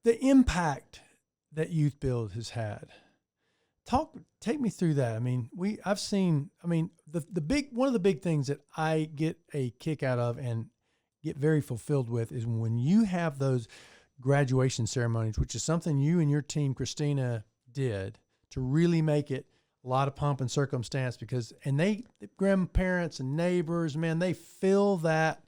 the impact that YouthBuild has had. Take me through that. I mean, I've seen, one of the big things that I get a kick out of and get very fulfilled with is when you have those graduation ceremonies, which is something you and your team, Christina, did to really make it a lot of pomp and circumstance, because, and the grandparents and neighbors, man, they fill that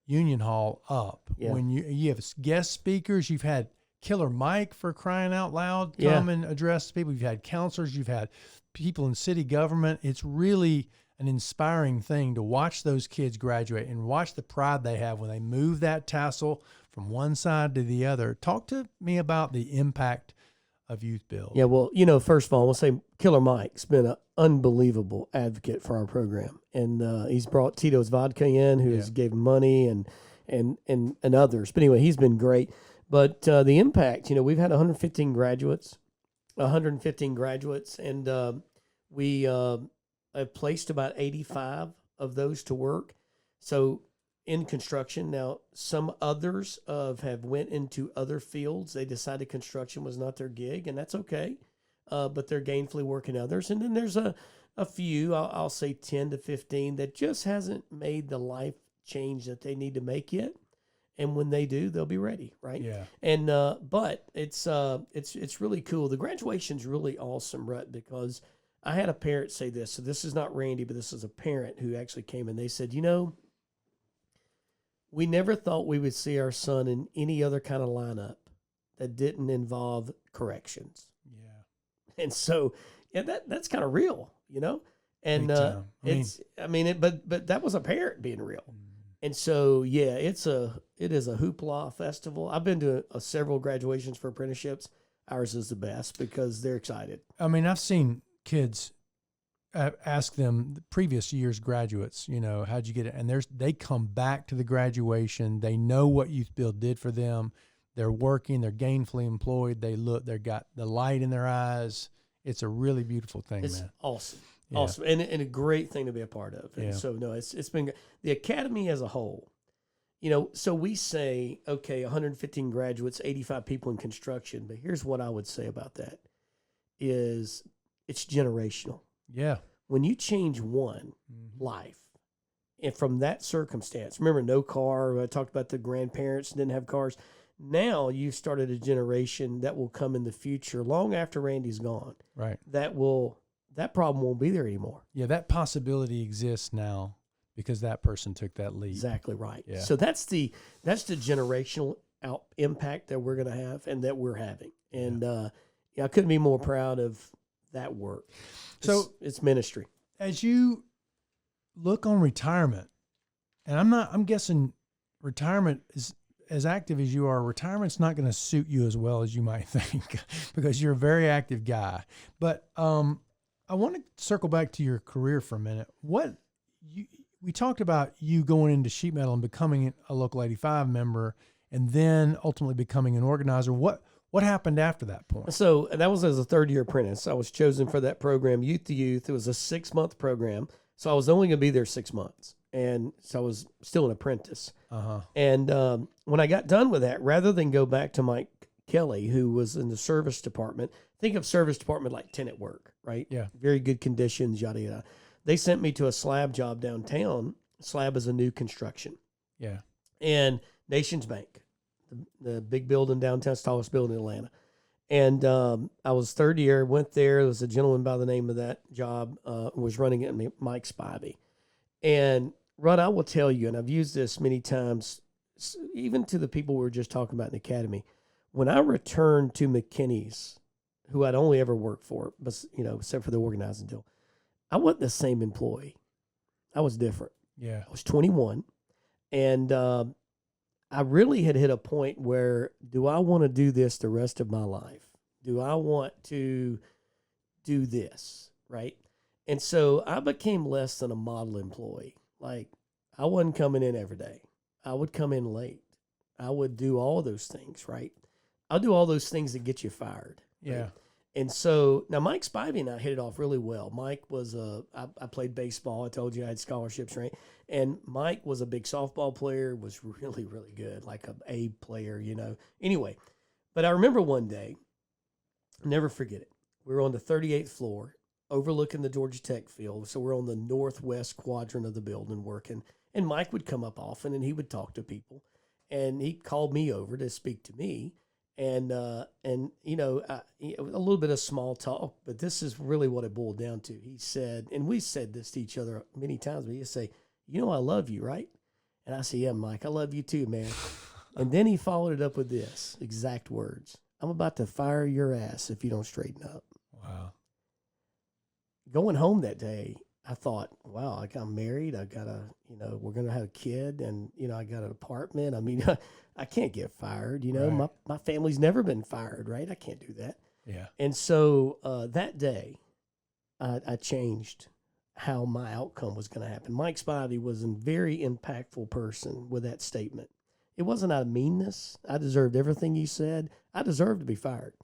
Union Hall up. Yeah. When you have guest speakers, you've had Killer Mike, for crying out loud, come and address people. You've had counselors, you've had people in city government. It's really an inspiring thing to watch those kids graduate and watch the pride they have when they move that tassel from one side to the other. Talk to me about the impact of YouthBuild. Yeah, well, first of all, we'll say Killer Mike's been an unbelievable advocate for our program. And he's brought Tito's Vodka in, who has gave money and others. But anyway, he's been great. But the impact, we've had 115 graduates, and we have placed about 85 of those to work. So in construction, now some others have went into other fields. They decided construction was not their gig, and that's okay. But they're gainfully working others. And then there's a few, I'll say 10 to 15, that just hasn't made the life change that they need to make yet. And when they do, they'll be ready, right? Yeah. And but it's really cool. The graduation's really awesome, Rhett, because I had a parent say this. So this is not Randy, but this is a parent who actually came and they said, we never thought we would see our son in any other kind of lineup that didn't involve corrections. Yeah. And so, that's kind of real, And but that was a parent being real. And so, it is a hoopla festival. I've been to several graduations for apprenticeships. Ours is the best because they're excited. I mean, I've seen kids ask them, the previous year's graduates, how'd you get it? And they come back to the graduation. They know what YouthBuild did for them. They're working. They're gainfully employed. They got the light in their eyes. It's a really beautiful thing, it's man. Awesome. Yeah. Awesome. And a great thing to be a part of. And so, no, it's been the academy as a whole. So we say, okay, 115 graduates, 85 people in construction. But here's what I would say about that is it's generational. Yeah. When you change one life, and from that circumstance, remember, no car, I talked about the grandparents didn't have cars. Now you've started a generation that will come in the future, long after Randy's gone. Right. That problem won't be there anymore. Yeah, that possibility exists now because that person took that leap. Exactly right. Yeah. So that's the generational impact that we're going to have and that we're having. And I couldn't be more proud of that work. So it's ministry. As you look on retirement, and I'm guessing retirement is as active as you are. Retirement's not going to suit you as well as you might think because you're a very active guy. But I want to circle back to your career for a minute. We talked about you going into sheet metal and becoming a Local 85 member and then ultimately becoming an organizer. What happened after that point? So that was as a third-year apprentice. I was chosen for that program, Youth to Youth. It was a 6-month program. So I was only going to be there 6 months. And so I was still an apprentice. Uh-huh. And when I got done with that, rather than go back to Mike Kelly, who was in the service department, think of service department like tenant work, right? Yeah. Very good conditions, yada, yada. They sent me to a slab job downtown. Slab is a new construction. Yeah. And Nations Bank, the big building downtown, tallest building in Atlanta. And I was third year, went there. There was a gentleman by the name of that job, was running it, Mike Spivey. And Rod, I will tell you, and I've used this many times, even to the people we were just talking about in the academy, when I returned to McKinney's, who I'd only ever worked for, but except for the organizing deal, I wasn't the same employee. I was different. Yeah. I was 21, and I really had hit a point where, do I want to do this the rest of my life? Do I want to do this, right? And so I became less than a model employee. Like, I wasn't coming in every day. I would come in late. I would do all those things, right? I'll do all those things that get you fired. Yeah. Right? And so now Mike Spivey and I hit it off really well. Mike was I played baseball. I told you I had scholarships, right? And Mike was a big softball player, was really, really good, like an A player, Anyway, But I remember one day, never forget it. We were on the 38th floor overlooking the Georgia Tech field. So we're on the northwest quadrant of the building working. And Mike would come up often and he would talk to people. And he called me over to speak to me. And you know, a little bit of small talk, but this is really what it boiled down to. He said, and we said this to each other many times, but he'd say, you know, I love you, right? And I said, yeah, Mike, I love you too, man. And then he followed it up with this exact words. I'm about to fire your ass if you don't straighten up. Wow. Going home that day, I thought, wow, I'm married. I got we're going to have a kid and, I got an apartment. I mean, I can't get fired. Right. My family's never been fired, right? I can't do that. Yeah. And so that day, I changed how my outcome was going to happen. Mike Spivey was a very impactful person with that statement. It wasn't out of meanness. I deserved everything you said. I deserved to be fired.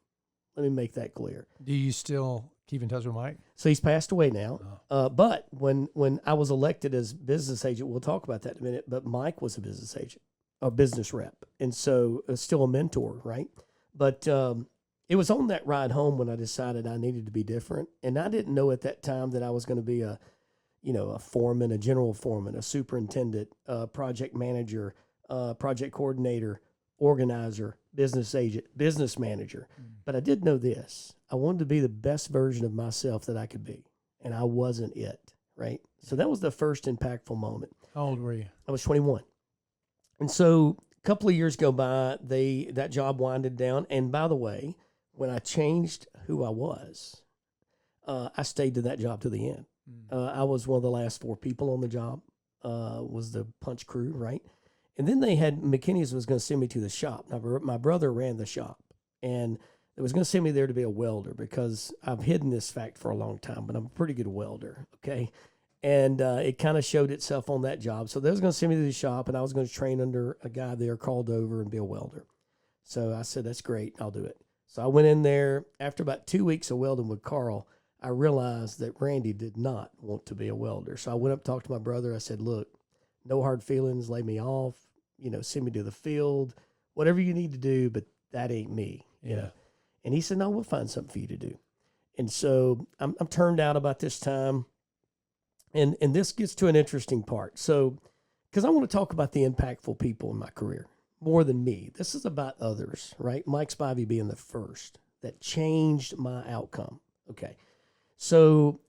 Let me make that clear. Do you still keep in touch with Mike? So he's passed away now. Oh. But when I was elected as business agent, we'll talk about that in a minute, but Mike was a business agent, a business rep. And so still a mentor, right? But it was on that ride home when I decided I needed to be different. And I didn't know at that time that I was going to be a foreman, a general foreman, a superintendent, a project manager, project coordinator, organizer, business agent, business manager. But I did know this. I wanted to be the best version of myself that I could be. And I wasn't it, right? So that was the first impactful moment. How old were you? I was 21. And so a couple of years go by, that job winded down. And by the way, when I changed who I was, I stayed to that job to the end. I was one of the last 4 people on the job, was the punch crew, right? And then they had, McKinney's was going to send me to the shop. Now, my brother ran the shop, and they was going to send me there to be a welder because I've hidden this fact for a long time, but I'm a pretty good welder, okay? And it kind of showed itself on that job. So they was going to send me to the shop, and I was going to train under a guy there called over and be a welder. So I said, that's great, I'll do it. So I went in there. After about 2 weeks of welding with Carl, I realized that Randy did not want to be a welder. So I went up and talked to my brother. I said, look, no hard feelings, lay me off, send me to the field, whatever you need to do, but that ain't me. Yeah. And he said, no, we'll find something for you to do. And so I'm turned out about this time. And this gets to an interesting part. So, because I want to talk about the impactful people in my career more than me. This is about others, right? Mike Spivey being the first that changed my outcome. Okay. So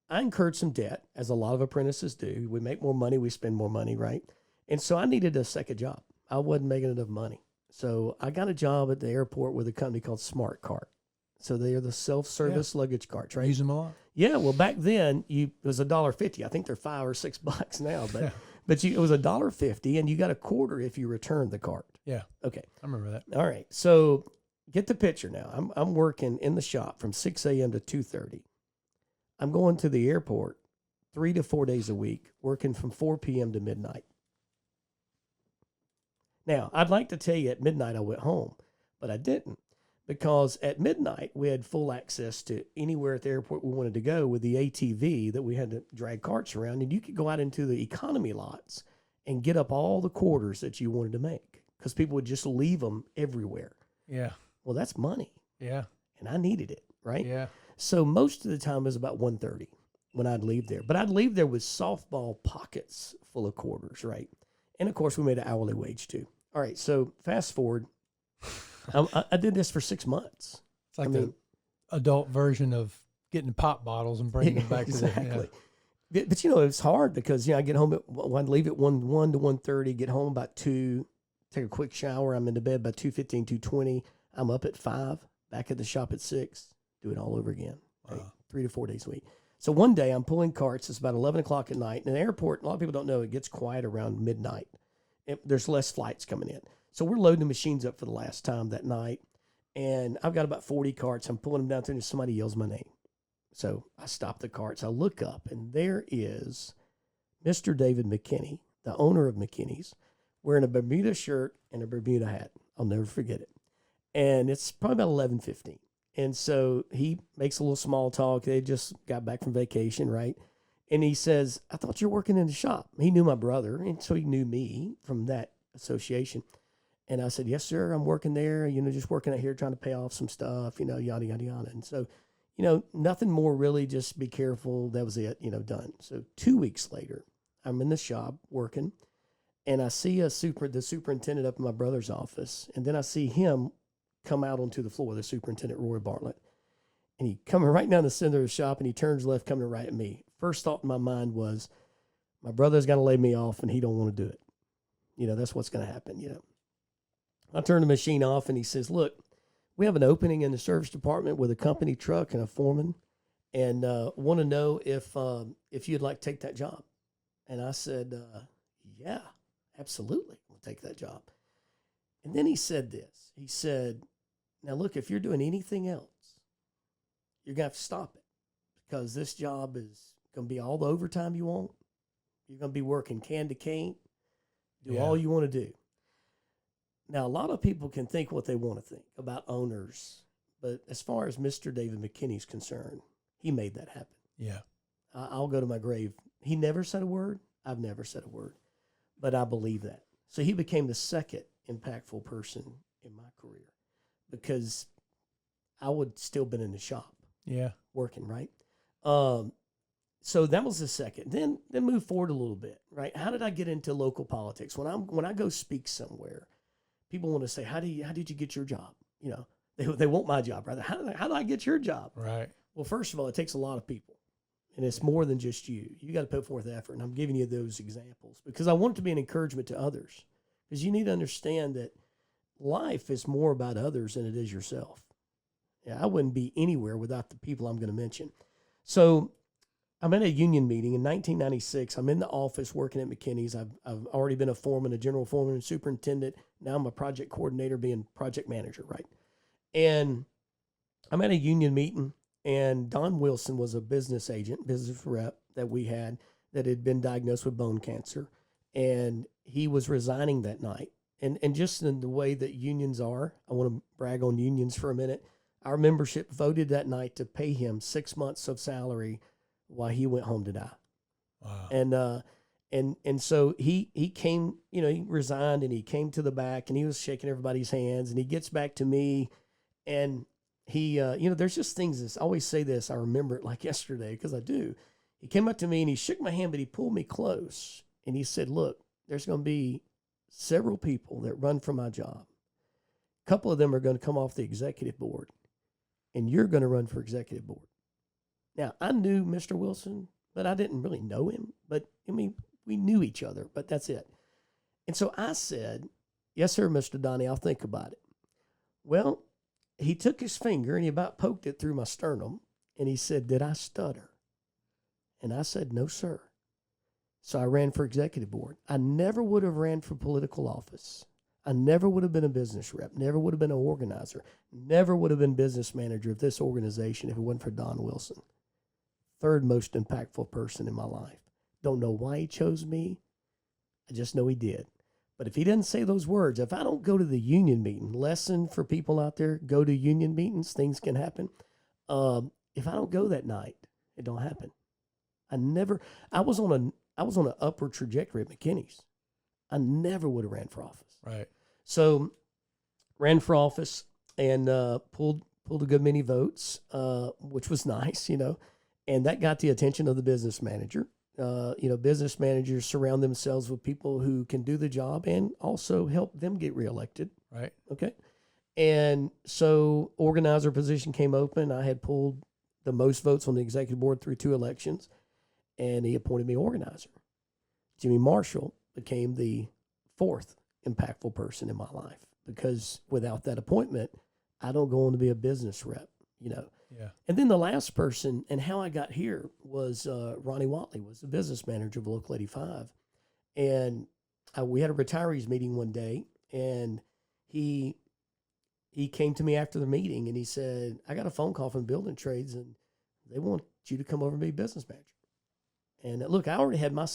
I incurred some debt, as a lot of apprentices do. We make more money, we spend more money, right? And so I needed a second job. I wasn't making enough money. So I got a job at the airport with a company called Smart Cart. So they are the self-service luggage carts, right? Use them a lot. Yeah, well, back then it was $1.50. I think they're $5 or $6 now, but it was $1.50, and you got a quarter if you returned the cart. Yeah. Okay. I remember that. All right. So get the picture now. I'm working in the shop from 6 a.m. to 2:30. I'm going to the airport 3 to 4 days a week, working from 4 p.m. to midnight. Now, I'd like to tell you at midnight I went home, but I didn't, because at midnight we had full access to anywhere at the airport we wanted to go with the ATV that we had to drag carts around, and you could go out into the economy lots and get up all the quarters that you wanted to make because people would just leave them everywhere. Yeah. Well, that's money. Yeah. And I needed it, right? Yeah. So most of the time it was about 1:30 when I'd leave there. But I'd leave there with softball pockets full of quarters, right? And, of course, we made an hourly wage, too. All right, so fast forward. I did this for 6 months. It's like the adult version of getting pop bottles and bringing them back exactly. to the But, it was hard because, I get home I'd leave at 1 to 1:30, get home about 2, take a quick shower. I'm into bed by 2:15, 2:20. I'm up at 5, back at the shop at 6, do it all over again. Wow. Right? 3 to 4 days a week. So one day I'm pulling carts. It's about 11 o'clock at night. In the airport, a lot of people don't know, it gets quiet around midnight. There's less flights coming in. So we're loading the machines up for the last time that night. And I've got about 40 carts. I'm pulling them down there and somebody yells my name. So I stop the carts. I look up and there is Mr. David McKinney, the owner of McKinney's, wearing a Bermuda shirt and a Bermuda hat. I'll never forget it. And it's probably about 11:15. And so he makes a little small talk. They just got back from vacation, right? And he says, I thought you were working in the shop. He knew my brother, and so he knew me from that association. And I said, yes, sir, I'm working there, just working out here trying to pay off some stuff, yada, yada, yada. And so, nothing more really, just be careful. That was it, done. So 2 weeks later, I'm in the shop working, and I see the superintendent up in my brother's office. And then I see him come out onto the floor, the superintendent, Roy Bartlett. And he coming right down the center of the shop, and he turns left, coming right at me. First thought in my mind was, my brother's going to lay me off, and he don't want to do it. That's what's going to happen, I turn the machine off, and he says, look, we have an opening in the service department with a company truck and a foreman, and want to know if you'd like to take that job. And I said, yeah, absolutely, we'll take that job. And then he said this. He said, now look, if you're doing anything else, you're going to have to stop it, because this job is going to be all the overtime you want. You're going to be working can to cane, do all you want to do. Now, a lot of people can think what they want to think about owners, but as far as Mr. David McKinney's concerned, he made that happen. Yeah. I'll go to my grave. He never said a word. I've never said a word, but I believe that. So he became the second impactful person in my career, because I would still been in the shop. Yeah. Working, right? So that was the second. Then move forward a little bit, right? How did I get into local politics? When I go speak somewhere, people want to say, how did you get your job? They want my job, right? How do I get your job? Right. Well, first of all, it takes a lot of people, and it's more than just you. You got to put forth effort, and I'm giving you those examples because I want it to be an encouragement to others, because you need to understand that life is more about others than it is yourself. Yeah, I wouldn't be anywhere without the people I'm going to mention. So I'm at a union meeting in 1996. I'm in the office working at McKinney's. I've already been a foreman, a general foreman, and superintendent. Now I'm a project coordinator, being project manager, right? And I'm at a union meeting, and Don Wilson was a business agent, business rep that we had that had been diagnosed with bone cancer. And he was resigning that night. And just in the way that unions are, I want to brag on unions for a minute. Our membership voted that night to pay him 6 months of salary while he went home to die. Wow. And so he came, he resigned, and he came to the back, and he was shaking everybody's hands, and he gets back to me, and he, there's just things I always say this. I remember it like yesterday, because I do. He came up to me, and he shook my hand, but he pulled me close, and he said, look, there's going to be several people that run for my job. A couple of them are going to come off the executive board, and you're going to run for executive board. Now, I knew Mr. Wilson, but I didn't really know him. But, we knew each other, but that's it. And so I said, yes, sir, Mr. Donnie, I'll think about it. Well, he took his finger, and he about poked it through my sternum, and he said, did I stutter? And I said, no, sir. So I ran for executive board. I never would have ran for political office. I never would have been a business rep, never would have been an organizer, never would have been business manager of this organization if it wasn't for Don Wilson. Third most impactful person in my life. Don't know why he chose me. I just know he did. But if he didn't say those words, if I don't go to the union meeting, lesson for people out there, go to union meetings, things can happen. If I don't go that night, it don't happen. I was on an upward trajectory at McKinney's. I never would have ran for office. Right. So ran for office and pulled a good many votes, which was nice, and that got the attention of the business manager. Business managers surround themselves with people who can do the job and also help them get reelected. Right. Okay. And so organizer position came open. I had pulled the most votes on the executive board through 2 elections, and he appointed me organizer. Jimmy Marshall became the 4th impactful person in my life, because without that appointment, I don't go on to be a business rep, Yeah. And then the last person, and how I got here, was Ronnie Watley, was the business manager of Local 85. And we had a retirees meeting one day, and he came to me after the meeting, and he said, I got a phone call from Building Trades, and they want you to come over and be business manager. And look, I already had my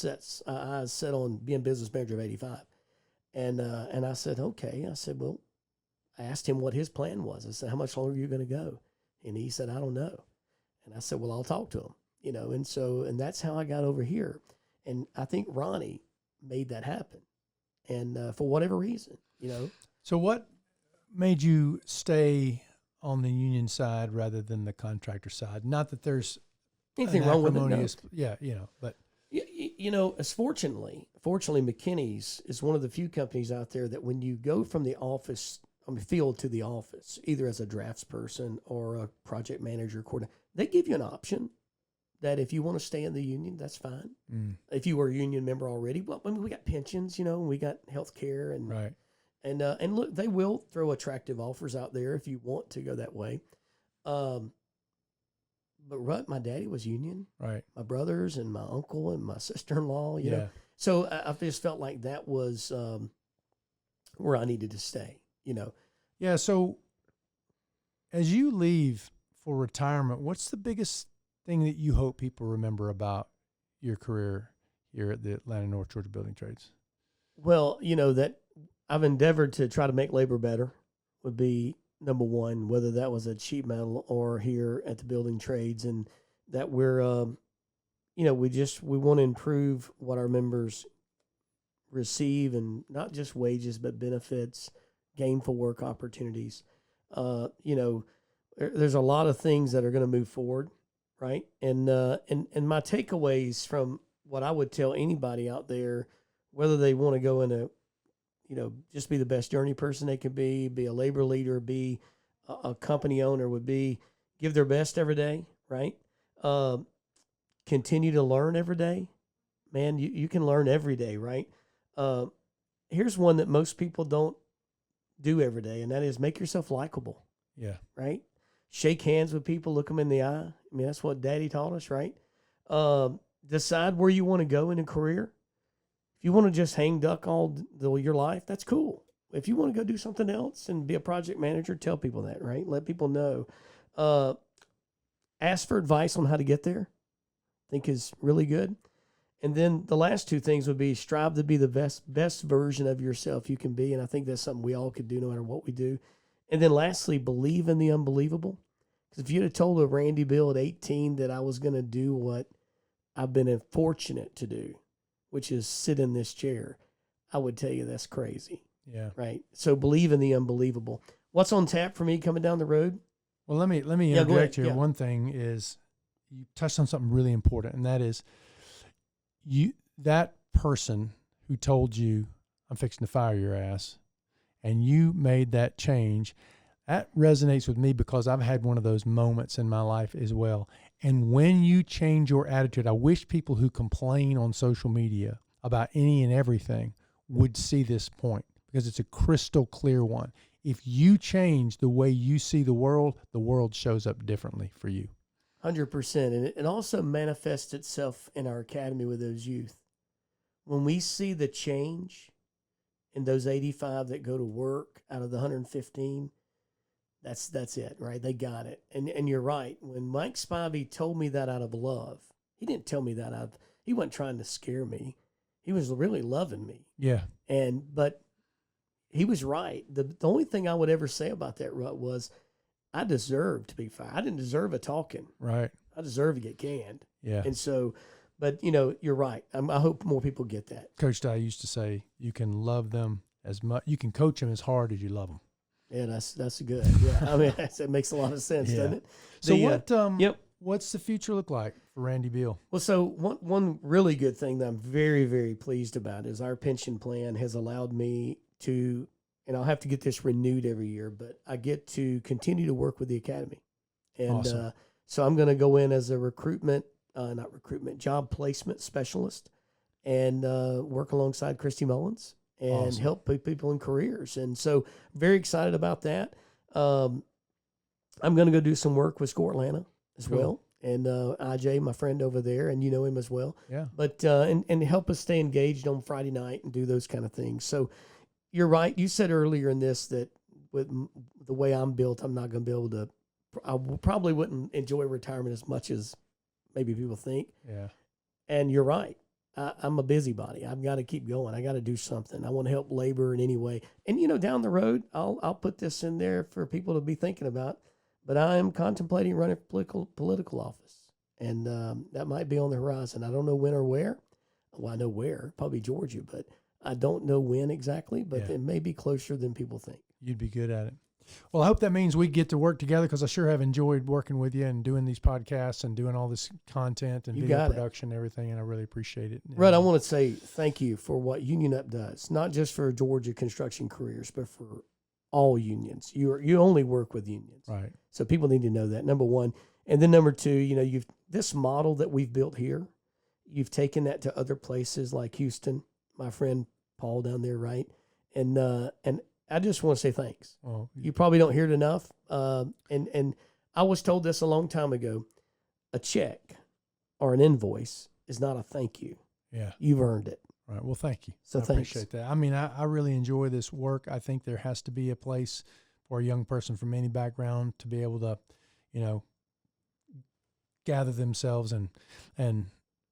eyes set on being business manager of 85. And I said, okay. I said, well, I asked him what his plan was. I said, how much longer are you going to go? And he said, I don't know. And I said, well, I'll talk to him, and that's how I got over here. And I think Ronnie made that happen. And for whatever reason, So what made you stay on the union side rather than the contractor side? Not that there's Anything an wrong with it? No. acrimonious, yeah, but As fortunately, McKinney's is one of the few companies out there that when you go from the office, field to the office, either as a draftsperson or a project manager, coordinator, they give you an option that if you want to stay in the union, that's fine. If you were a union member already, well, we got pensions, we got health care, and right. And look, they will throw attractive offers out there if you want to go that way. But my daddy was union, right? My brothers and my uncle and my sister-in-law, you Yeah. know. So I just felt like that was where I needed to stay, Yeah. So as you leave for retirement, what's the biggest thing that you hope people remember about your career here at the Atlanta North Georgia Building Trades? Well, that I've endeavored to try to make labor better would be number one, whether that was at sheet metal or here at the Building Trades, and that we're, we want to improve what our members receive, and not just wages, but benefits, gainful work opportunities. There's a lot of things that are going to move forward, right? And my takeaways from what I would tell anybody out there, whether they want to go in just be the best journey person they can be a labor leader, be a company owner, would be give their best every day, right? Continue to learn every day. Man, you can learn every day, right? Here's one that most people don't do every day, and that is make yourself likable. Yeah. Right? Shake hands with people, look them in the eye. I mean, that's what Daddy taught us, right? Decide where you want to go in a career. If you want to just hang duck all your life, that's cool. If you want to go do something else and be a project manager, tell people that, right? Let people know. Ask for advice on how to get there. I think is really good. And then the last two things would be strive to be the best version of yourself you can be. And I think that's something we all could do no matter what we do. And then lastly, believe in the unbelievable. Because if you'd have told a Randy Beall at 18 that I was going to do what I've been fortunate to do, which is sit in this chair, I would tell you that's crazy. Yeah. Right. So believe in the unbelievable. What's on tap for me coming down the road? Well, let me interject here. Yeah. One thing is you touched on something really important, and that is that person who told you I'm fixing to fire your ass, and you made that change. That resonates with me because I've had one of those moments in my life as well. And when you change your attitude, I wish people who complain on social media about any and everything would see this point, because it's a crystal clear one. If you change the way you see the world shows up differently for you. 100%. And it also manifests itself in our academy with those youth. When we see the change in those 85 that go to work out of the 115, that's it, right? They got it. And you're right. When Mike Spivey told me that out of love, he didn't tell me that he wasn't trying to scare me. He was really loving me. Yeah. But he was right. The only thing I would ever say about that, Rut, was I deserved to be fired. I didn't deserve a talking. Right. I deserve to get canned. Yeah. And so, but you're right. I hope more people get that. Coach Dye used to say, you can love them as much, you can coach them as hard as you love them. Yeah, that's good. Yeah, I mean, that makes a lot of sense, doesn't it? So what's the future look like for Randy Beall? Well, so one really good thing that I'm very, very pleased about is our pension plan has allowed me to, and I'll have to get this renewed every year, but I get to continue to work with the academy. And Awesome. So I'm going to go in as a job placement specialist, and work alongside Christy Mullins and Awesome. help people in careers. And so very excited about that. I'm going to go do some work with Score Atlanta as Cool. well. And IJ, my friend over there, and you know him as well. Yeah. But and help us stay engaged on Friday night and do those kind of things. So you're right. You said earlier in this that with the way I'm built, I'm not going to be able to. I probably wouldn't enjoy retirement as much as maybe people think. Yeah. And you're right. I'm a busybody. I've got to keep going. I got to do something. I want to help labor in any way. And down the road, I'll put this in there for people to be thinking about. But I am contemplating running for political office, and that might be on the horizon. I don't know when or where. Well, I know where, probably Georgia, but I don't know when exactly, but Yeah. it may be closer than people think. You'd be good at it. Well, I hope that means we get to work together, because I sure have enjoyed working with you and doing these podcasts and doing all this content and You video got it. production and everything, and I really appreciate it. Rudd, I want to say thank you for what Union Up does, not just for Georgia construction careers, but for all unions. You only work with unions. Right. So people need to know that, number one. And then number two, you've this model that we've built here, you've taken that to other places like Houston, my friend Paul down there, right? And I just want to say thanks. Well, You probably don't hear it enough. And I was told this a long time ago. A check or an invoice is not a thank you. yeah. You've earned it. Right. Well, thank you. So I thanks. appreciate that. I mean, I really enjoy this work. I think there has to be a place for a young person from any background to be able to, gather themselves and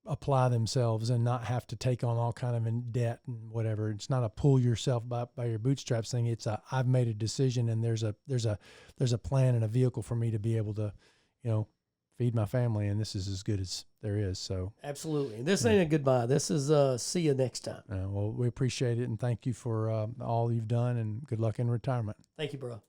apply themselves and not have to take on all kind of in debt and whatever. It's not a pull yourself by your bootstraps thing. It's I've made a decision, and there's a plan and a vehicle for me to be able to, feed my family, and this is as good as there is. So Absolutely. And this ain't a goodbye. This is see you next time. well, we appreciate it, and thank you for all you've done, and good luck in retirement. Thank you, bro.